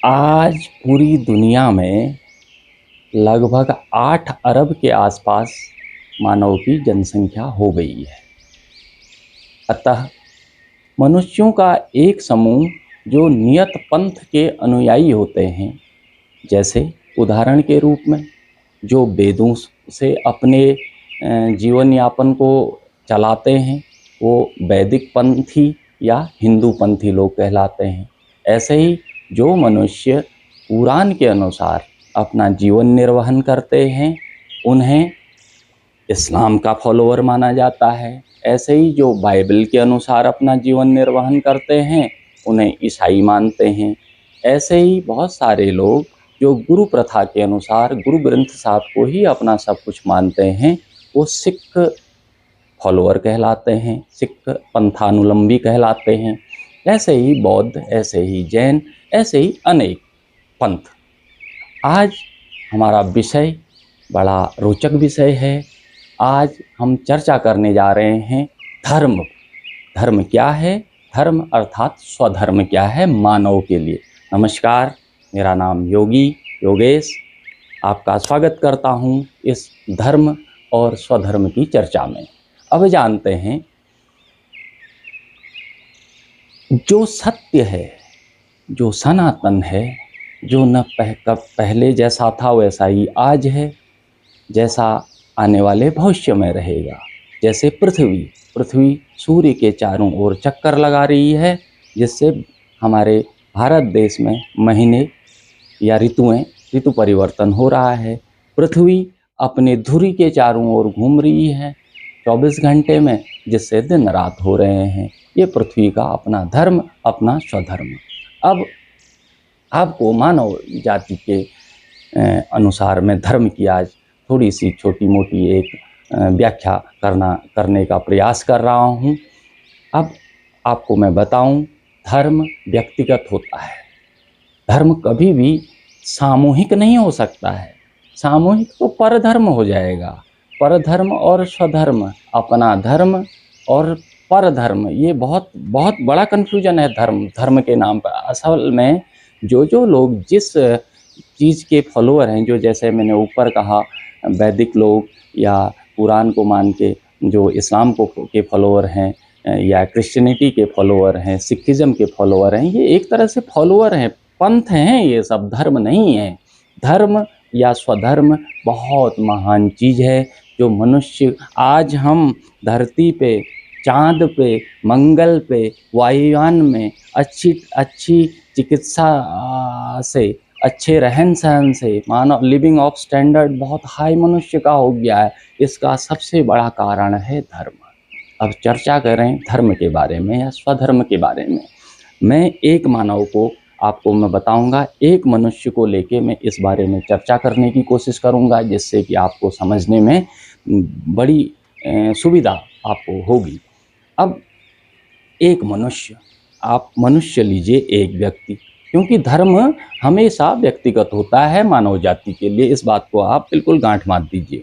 आज पूरी दुनिया में लगभग 8 अरब के आसपास मानव की जनसंख्या हो गई है। अतः मनुष्यों का एक समूह जो नियत पंथ के अनुयायी होते हैं, जैसे उदाहरण के रूप में जो वेदों से अपने जीवन यापन को चलाते हैं, वो वैदिक पंथी या हिंदू पंथी लोग कहलाते हैं। ऐसे ही जो मनुष्य कुरान के अनुसार अपना जीवन निर्वहन करते हैं, उन्हें इस्लाम का फॉलोअर माना जाता है। ऐसे ही जो बाइबल के अनुसार अपना जीवन निर्वहन करते हैं, उन्हें ईसाई मानते हैं। ऐसे ही बहुत सारे लोग जो गुरु प्रथा के अनुसार गुरु ग्रंथ साहब को ही अपना सब कुछ मानते हैं, वो सिख फॉलोअर कहलाते हैं, सिख पंथानुलंबी कहलाते हैं। ऐसे ही बौद्ध, ऐसे ही जैन, ऐसे ही अनेक पंथ। आज हमारा विषय बड़ा रोचक विषय है। आज हम चर्चा करने जा रहे हैं धर्म। धर्म क्या है? धर्म अर्थात स्वधर्म क्या है मानव के लिए। नमस्कार, मेरा नाम योगेश आपका स्वागत करता हूं इस धर्म और स्वधर्म की चर्चा में। अब जानते हैं, जो सत्य है, जो सनातन है, जो न पहले जैसा था वैसा ही आज है, जैसा आने वाले भविष्य में रहेगा। जैसे पृथ्वी सूर्य के चारों ओर चक्कर लगा रही है, जिससे हमारे भारत देश में महीने या ऋतु परिवर्तन हो रहा है। पृथ्वी अपने धुरी के चारों ओर घूम रही है 24 घंटे में, जिससे दिन रात हो रहे हैं। ये पृथ्वी का अपना धर्म, अपना स्वधर्म। अब आपको मानव जाति के अनुसार मैं धर्म की आज थोड़ी सी छोटी मोटी एक व्याख्या करने का प्रयास कर रहा हूँ। अब आपको मैं बताऊं, धर्म व्यक्तिगत होता है। धर्म कभी भी सामूहिक नहीं हो सकता है। सामूहिक तो परधर्म हो जाएगा। परधर्म और स्वधर्म, अपना धर्म और परधर्म, ये बहुत बहुत बड़ा कन्फ्यूजन है धर्म के नाम पर। असल में जो लोग जिस चीज़ के फॉलोअर हैं, जो जैसे मैंने ऊपर कहा वैदिक लोग या कुरान को मान के जो इस्लाम के फॉलोअर हैं, या क्रिश्चियनिटी के फॉलोअर हैं, सिखिज़म के फॉलोअर हैं, ये एक तरह से फॉलोअर हैं, पंथ हैं, ये सब धर्म नहीं है। धर्म या स्वधर्म बहुत महान चीज़ है, जो मनुष्य आज हम धरती पे, चाँद पे, मंगल पे, वायुयान में अच्छी चिकित्सा से, अच्छे रहन सहन से, मानव लिविंग ऑफ स्टैंडर्ड बहुत हाई मनुष्य का हो गया है। इसका सबसे बड़ा कारण है धर्म। अब चर्चा करें धर्म के बारे में या स्वधर्म के बारे में। मैं एक मानव को आपको मैं बताऊंगा, एक मनुष्य को लेके मैं इस बारे में चर्चा करने की कोशिश करूंगा, जिससे कि आपको समझने में बड़ी सुविधा आपको होगी। अब एक मनुष्य, आप मनुष्य लीजिए, एक व्यक्ति, क्योंकि धर्म हमेशा व्यक्तिगत होता है मानव जाति के लिए, इस बात को आप बिल्कुल गांठ मार दीजिए।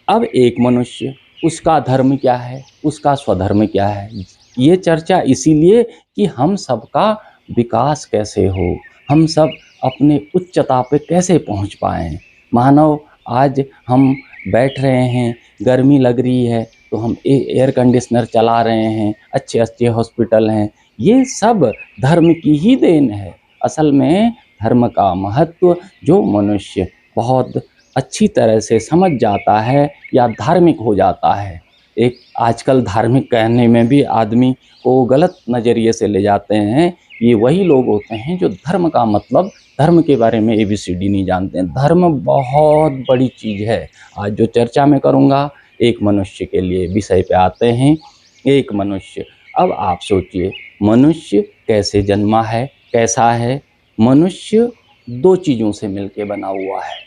अब एक मनुष्य, उसका धर्म क्या है, उसका स्वधर्म क्या है, ये चर्चा इसीलिए कि हम सबका विकास कैसे हो, हम सब अपने उच्चता पे कैसे पहुंच पाएं। मानव आज हम बैठ रहे हैं, गर्मी लग रही है तो हम एयर कंडीशनर चला रहे हैं, अच्छे अच्छे हॉस्पिटल हैं, ये सब धर्म की ही देन है। असल में धर्म का महत्व जो मनुष्य बहुत अच्छी तरह से समझ जाता है या धार्मिक हो जाता है। एक आजकल धार्मिक कहने में भी आदमी को गलत नज़रिए से ले जाते हैं। ये वही लोग होते हैं जो धर्म का मतलब, धर्म के बारे में ABCD नहीं जानते हैं। धर्म बहुत बड़ी चीज़ है। आज जो चर्चा मैं करूँगा, एक मनुष्य के लिए विषय पे आते हैं। एक मनुष्य, अब आप सोचिए, मनुष्य कैसे जन्मा है, कैसा है? मनुष्य दो चीज़ों से मिलके बना हुआ है।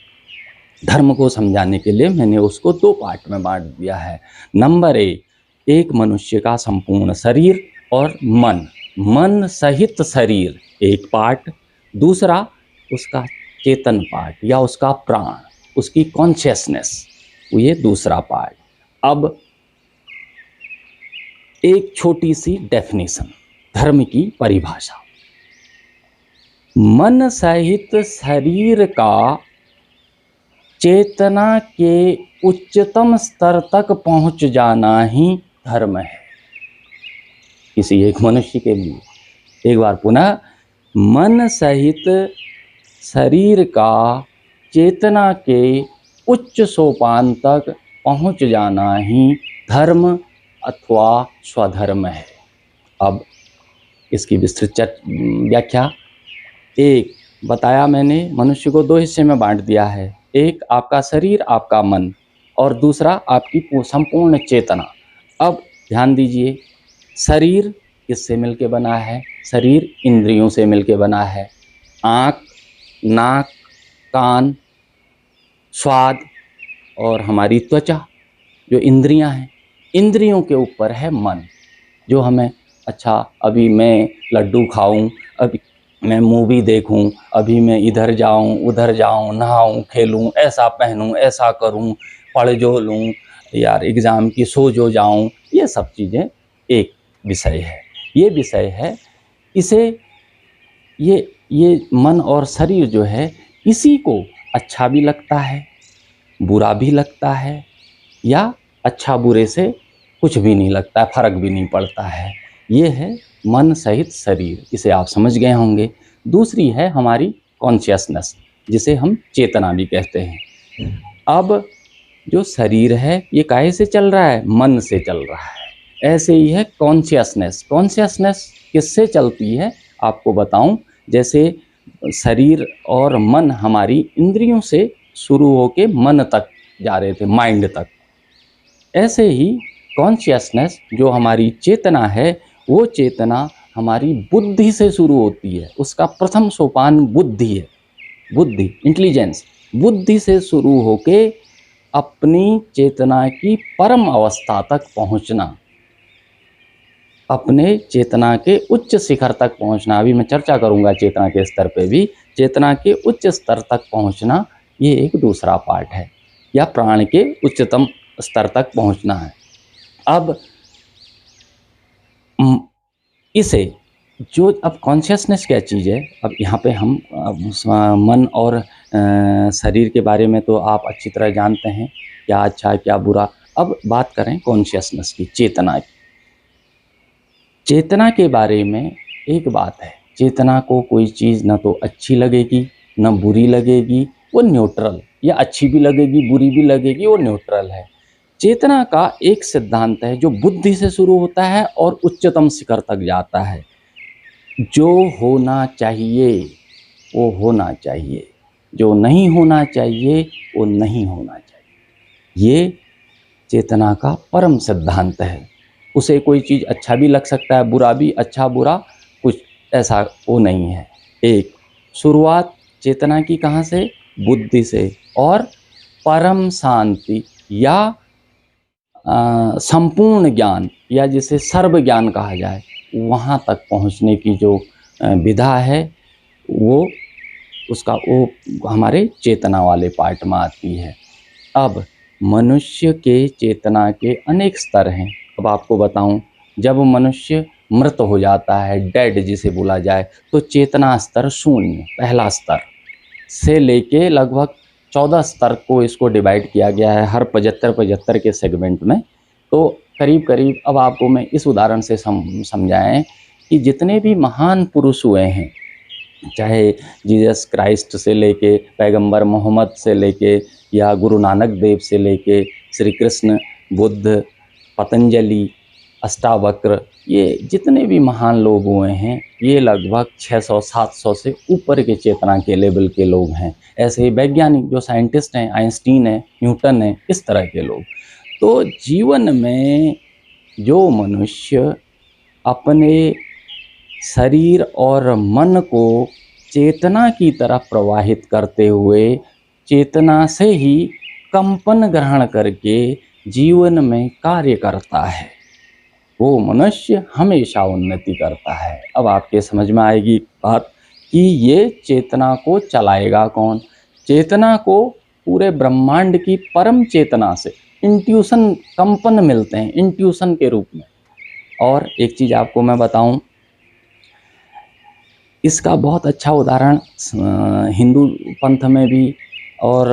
धर्म को समझाने के लिए मैंने उसको दो पार्ट में बांट दिया है। नंबर एक मनुष्य का संपूर्ण शरीर और मन सहित शरीर एक पार्ट। दूसरा उसका चेतन पार्ट या उसका प्राण, उसकी कॉन्शियसनेस, ये दूसरा पार्ट। अब एक छोटी सी डेफिनेशन, धर्म की परिभाषा। मन सहित शरीर का चेतना के उच्चतम स्तर तक पहुंच जाना ही धर्म है। किसी एक मनुष्य के लिए एक बार पुनः, मन सहित शरीर का चेतना के उच्च सोपान तक पहुंच जाना ही धर्म अथवा स्वधर्म है। अब इसकी विस्तृत व्याख्या, एक बताया मैंने, मनुष्य को दो हिस्से में बांट दिया है, एक आपका शरीर, आपका मन, और दूसरा आपकी संपूर्ण चेतना। अब ध्यान दीजिए, शरीर किससे मिलके बना है? शरीर इंद्रियों से मिलके बना है। आँख, नाक, कान, स्वाद और हमारी त्वचा, जो इंद्रियां हैं, इंद्रियों के ऊपर है मन, जो हमें, अच्छा अभी मैं लड्डू खाऊं, अभी मैं मूवी देखूं, अभी मैं इधर जाऊं उधर जाऊं, नहाऊं खेलूं, ऐसा पहनूं ऐसा करूं, पढ़ जो लूं, यार एग्ज़ाम की सो जो जाऊं, ये सब चीज़ें एक विषय है, ये विषय है। इसे ये मन और शरीर जो है, इसी को अच्छा भी लगता है, बुरा भी लगता है, या अच्छा बुरे से कुछ भी नहीं लगता, फ़र्क भी नहीं पड़ता है। ये है मन सहित शरीर, इसे आप समझ गए होंगे। दूसरी है हमारी कॉन्शियसनेस, जिसे हम चेतना भी कहते हैं। अब जो शरीर है ये काहे से चल रहा है? मन से चल रहा है। ऐसे ही है कॉन्शियसनेस। कॉन्शियसनेस किससे चलती है आपको बताऊं, जैसे शरीर और मन हमारी इंद्रियों से शुरू होके मन तक जा रहे थे, माइंड तक, ऐसे ही कॉन्शियसनेस जो हमारी चेतना है, वो चेतना हमारी बुद्धि से शुरू होती है। उसका प्रथम सोपान बुद्धि है, बुद्धि, इंटेलिजेंस। बुद्धि से शुरू होके अपनी चेतना की परम अवस्था तक पहुंचना, अपने चेतना के उच्च शिखर तक पहुंचना। अभी मैं चर्चा करूंगा चेतना के स्तर पे भी। चेतना के उच्च स्तर तक पहुंचना ये एक दूसरा पार्ट है, या प्राण के उच्चतम स्तर तक पहुंचना है। अब इसे जो, अब कॉन्शियसनेस क्या चीज़ है, अब यहाँ पे हम मन और शरीर के बारे में तो आप अच्छी तरह जानते हैं, क्या अच्छा क्या बुरा। अब बात करें कॉन्शियसनेस की, चेतना की। चेतना के बारे में एक बात है, चेतना को कोई चीज़ न तो अच्छी लगेगी न बुरी लगेगी, वो न्यूट्रल, या अच्छी भी लगेगी बुरी भी लगेगी, वो न्यूट्रल है। चेतना का एक सिद्धांत है जो बुद्धि से शुरू होता है और उच्चतम शिखर तक जाता है। जो होना चाहिए वो होना चाहिए, जो नहीं होना चाहिए वो नहीं होना चाहिए। ये चेतना का परम सिद्धांत है। उसे कोई चीज़ अच्छा भी लग सकता है, बुरा भी, अच्छा बुरा कुछ ऐसा वो नहीं है। एक शुरुआत चेतना की कहाँ से? बुद्धि से। और परम शांति या संपूर्ण ज्ञान, या जिसे सर्व ज्ञान कहा जाए, वहाँ तक पहुँचने की जो विधा है, वो उसका वो हमारे चेतना वाले पार्ट में आती है। अब मनुष्य के चेतना के अनेक स्तर हैं। अब आपको बताऊं, जब मनुष्य मृत हो जाता है, डेड जिसे बोला जाए, तो चेतना स्तर शून्य, पहला स्तर से लेके लगभग 14 स्तर को इसको डिवाइड किया गया है, हर 75 के सेगमेंट में। तो करीब करीब, अब आपको मैं इस उदाहरण से समझाएं कि जितने भी महान पुरुष हुए हैं, चाहे जीसस क्राइस्ट से लेके पैगंबर मोहम्मद से लेके, या गुरु नानक देव से लेके श्री कृष्ण, बुद्ध, पतंजलि, अष्टावक्र, ये जितने भी महान लोग हुए हैं, ये लगभग 600-700 से ऊपर के चेतना के लेवल के लोग हैं। ऐसे ही वैज्ञानिक जो साइंटिस्ट हैं, आइंस्टीन है, न्यूटन है, इस तरह के लोग। तो जीवन में जो मनुष्य अपने शरीर और मन को चेतना की तरफ प्रवाहित करते हुए, चेतना से ही कंपन ग्रहण करके जीवन में कार्य करता है, वो मनुष्य हमेशा उन्नति करता है। अब आपके समझ में आएगी बात कि ये चेतना को चलाएगा कौन? चेतना को पूरे ब्रह्मांड की परम चेतना से इंट्यूशन, कंपन मिलते हैं इंट्यूशन के रूप में। और एक चीज़ आपको मैं बताऊं, इसका बहुत अच्छा उदाहरण हिंदू पंथ में भी और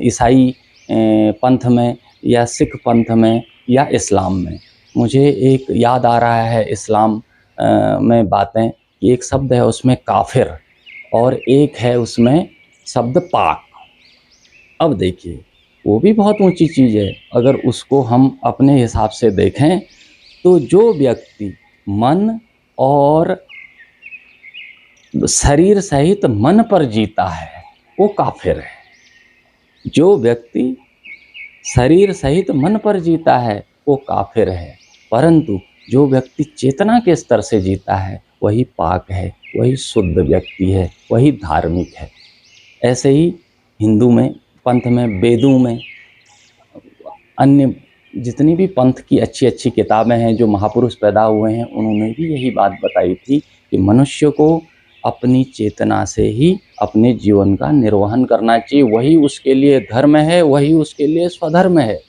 ईसाई पंथ में या सिख पंथ में या इस्लाम में। मुझे एक याद आ रहा है इस्लाम में बातें कि एक शब्द है उसमें काफिर और एक है उसमें शब्द पाक। अब देखिए वो भी बहुत ऊंची चीज़ है। अगर उसको हम अपने हिसाब से देखें तो जो व्यक्ति मन और शरीर सहित मन पर जीता है वो काफिर है। जो व्यक्ति शरीर सहित मन पर जीता है वो काफिर है, परंतु जो व्यक्ति चेतना के स्तर से जीता है वही पाक है, वही शुद्ध व्यक्ति है, वही धार्मिक है। ऐसे ही हिंदू में, पंथ में, वेदों में, अन्य जितनी भी पंथ की अच्छी अच्छी किताबें हैं, जो महापुरुष पैदा हुए हैं, उन्होंने भी यही बात बताई थी कि मनुष्य को अपनी चेतना से ही अपने जीवन का निर्वहन करना चाहिए। वही उसके लिए धर्म है, वही उसके लिए स्वधर्म है।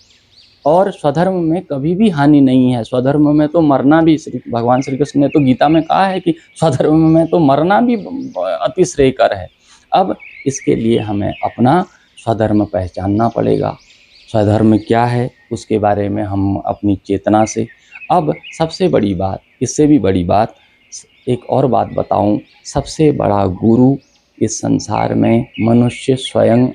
और स्वधर्म में कभी भी हानि नहीं है। स्वधर्म में तो मरना भी, भगवान श्री कृष्ण ने तो गीता में कहा है कि स्वधर्म में तो मरना भी अति श्रेयकर है। अब इसके लिए हमें अपना स्वधर्म पहचानना पड़ेगा। स्वधर्म क्या है उसके बारे में हम अपनी चेतना से। अब सबसे बड़ी बात, इससे भी बड़ी बात, एक और बात बताऊं, सबसे बड़ा गुरु इस संसार में मनुष्य स्वयं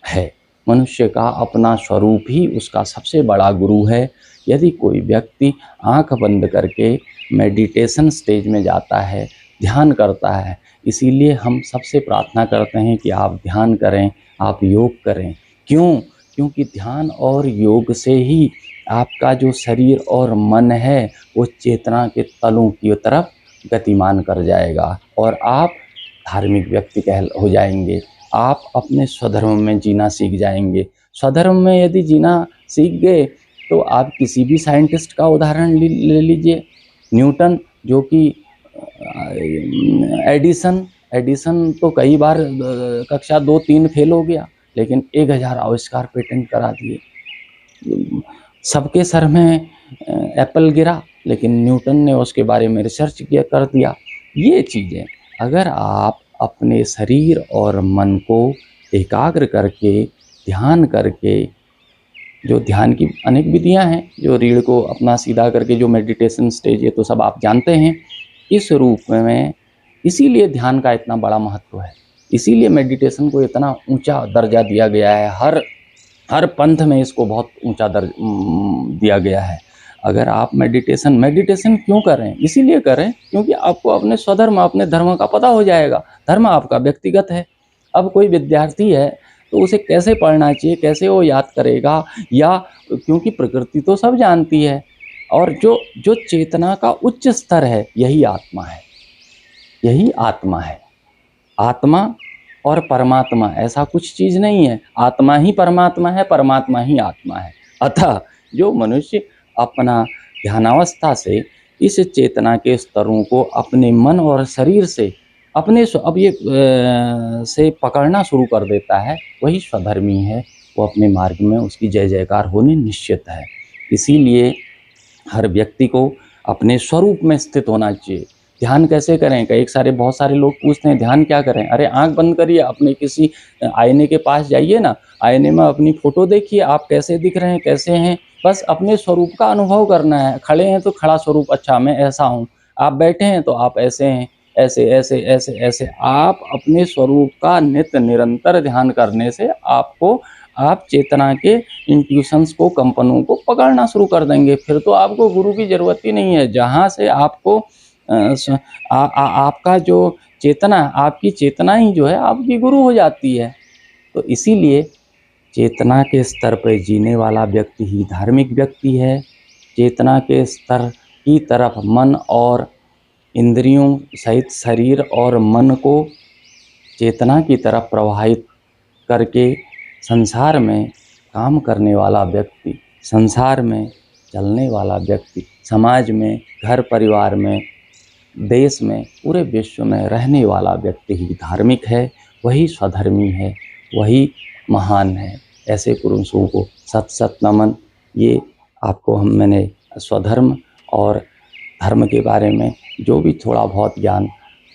है। मनुष्य का अपना स्वरूप ही उसका सबसे बड़ा गुरु है। यदि कोई व्यक्ति आंख बंद करके मेडिटेशन स्टेज में जाता है, ध्यान करता है, इसीलिए हम सबसे प्रार्थना करते हैं कि आप ध्यान करें, आप योग करें। क्यों? क्योंकि ध्यान और योग से ही आपका जो शरीर और मन है वो चेतना के तलों की तरफ गतिमान कर जाएगा और आप धार्मिक व्यक्ति हो जाएंगे। आप अपने स्वधर्म में जीना सीख जाएंगे। स्वधर्म में यदि जीना सीख गए तो आप किसी भी साइंटिस्ट का उदाहरण ले लीजिए। न्यूटन, जो कि एडिसन तो कई बार कक्षा 2-3 फेल हो गया, लेकिन 1000 आविष्कार पेटेंट करा दिए। सबके सर में एप्पल गिरा, लेकिन न्यूटन ने उसके बारे में रिसर्च कर दिया। ये चीज़ें अगर आप अपने शरीर और मन को एकाग्र करके, ध्यान करके, जो ध्यान की अनेक विधियां हैं, जो रीढ़ को अपना सीधा करके जो मेडिटेशन स्टेज है तो सब आप जानते हैं, इस रूप में, इसीलिए ध्यान का इतना बड़ा महत्व है। इसीलिए मेडिटेशन को इतना ऊंचा दर्जा दिया गया है। हर पंथ में इसको बहुत ऊंचा दिया गया है। अगर आप मेडिटेशन क्यों करें? इसीलिए करें क्योंकि आपको अपने स्वधर्म, अपने धर्म का पता हो जाएगा। धर्म आपका व्यक्तिगत है। अब कोई विद्यार्थी है तो उसे कैसे पढ़ना चाहिए, कैसे वो याद करेगा, या क्योंकि प्रकृति तो सब जानती है। और जो चेतना का उच्च स्तर है यही आत्मा है, यही आत्मा है। आत्मा और परमात्मा ऐसा कुछ चीज़ नहीं है। आत्मा ही परमात्मा है, परमात्मा ही आत्मा है। अतः जो मनुष्य अपना ध्यानावस्था से इस चेतना के स्तरों को अपने मन और शरीर से अपने से पकड़ना शुरू कर देता है, वही स्वधर्मी है। वो अपने मार्ग में उसकी जय जयकार होनी निश्चित है। इसीलिए हर व्यक्ति को अपने स्वरूप में स्थित होना चाहिए। ध्यान कैसे करें? बहुत सारे लोग पूछते हैं ध्यान क्या करें? अरे आंख बंद करिए, अपने किसी आईने के पास जाइए ना, आईने में अपनी फोटो देखिए, आप कैसे दिख रहे हैं, कैसे हैं। बस अपने स्वरूप का अनुभव करना है। खड़े हैं तो खड़ा स्वरूप, अच्छा मैं ऐसा हूँ। आप बैठे हैं तो आप ऐसे हैं, ऐसे ऐसे ऐसे ऐसे। आप अपने स्वरूप का नित्य निरंतर ध्यान करने से आप चेतना के इंट्यूशंस को, कंपनों को पकड़ना शुरू कर देंगे। फिर तो आपको गुरु की जरूरत ही नहीं है। जहाँ से आपको आपका जो चेतना, आपकी चेतना ही जो है आपकी गुरु हो जाती है। तो इसीलिए चेतना के स्तर पर जीने वाला व्यक्ति ही धार्मिक व्यक्ति है। चेतना के स्तर की तरफ मन और इंद्रियों सहित शरीर और मन को चेतना की तरफ प्रवाहित करके संसार में काम करने वाला व्यक्ति, संसार में चलने वाला व्यक्ति, समाज में, घर परिवार में, देश में, पूरे विश्व में रहने वाला व्यक्ति ही धार्मिक है। वही स्वधर्मी है, वही महान है। ऐसे पुरुषों को सत सत नमन। ये आपको मैंने स्वधर्म और धर्म के बारे में जो भी थोड़ा बहुत ज्ञान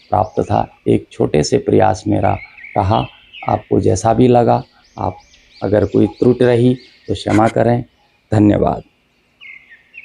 प्राप्त था, एक छोटे से प्रयास मेरा रहा। आपको जैसा भी लगा, आप अगर कोई त्रुटि रही तो क्षमा करें। धन्यवाद।